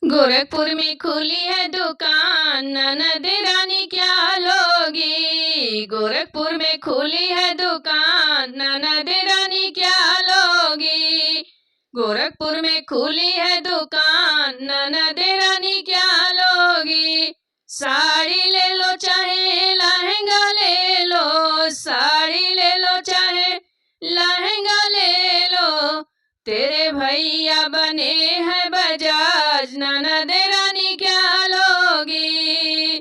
गोरखपुर में खुली है दुकान, ननद रानी क्या लोगी। गोरखपुर में खुली है दुकान, ननद रानी क्या लोगी। गोरखपुर में खुली है दुकान, ननद रानी क्या लोगी। साड़ी ले लो चाहे लहंगा ले लो, साड़ी ले लो चाहे लहंगा ले लो। तेरे भैया बने हैं बजाज, ननद रानी क्या लोगी।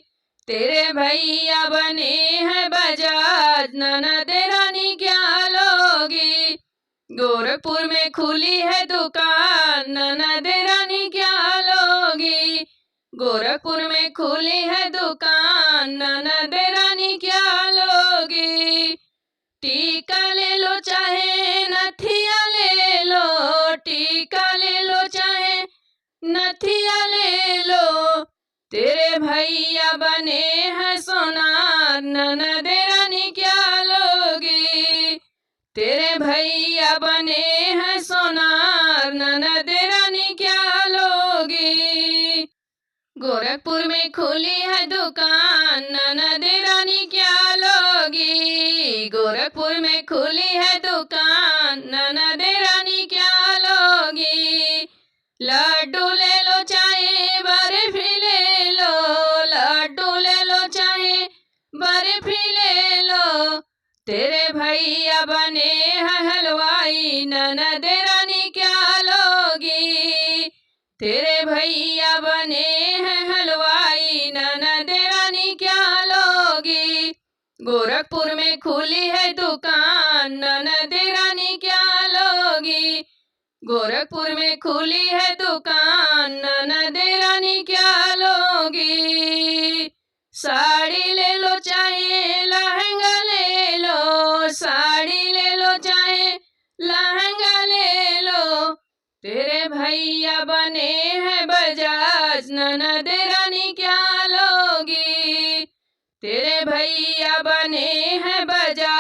तेरे भैया बने हैं बजाज, ननद रानी क्या लोगी। गोरखपुर में खुली है दुकान, ननद रानी क्या लोगी। गोरखपुर में खुली है दुकान, ननद रानी क्या लोगी। टीका ले लो चाहे नथिया ले लो, टीका ले लो चाहे नथिया ले लो। तेरे भैया बने हैं सोनार, ननद रानी क्या लोगी। तेरे भैया बने हैं सोनार, ननद रानी क्या लोगी। गोरखपुर में खुली है दुकान, ननद रानी क्या लोगी। गोरखपुर में खुली है दुकान, ननद रानी क्या लोगी। लड्डू ले लो चाहे बर्फी ले लो, लड्डू ले लो चाहे बर्फी ले लो। तेरे भैया बने हैं हलवाई, ननद रानी क्या लोगी। तेरे भैया बने हैं हलवाई, ननद रानी क्या लोगी। गोरखपुर में खुली है दुकान, ननद रानी क्या लोगी। गोरखपुर में खुली है दुकान, ननद रानी क्या लोगी। साड़ी ले लो चाहे लहंगा ले लो, साड़ी ले लो चाहे लहंगा ले लो। तेरे भैया बने हैं बजाज, ननद रानी क्या लोगी। तेरे भैया बने हैं बजाज।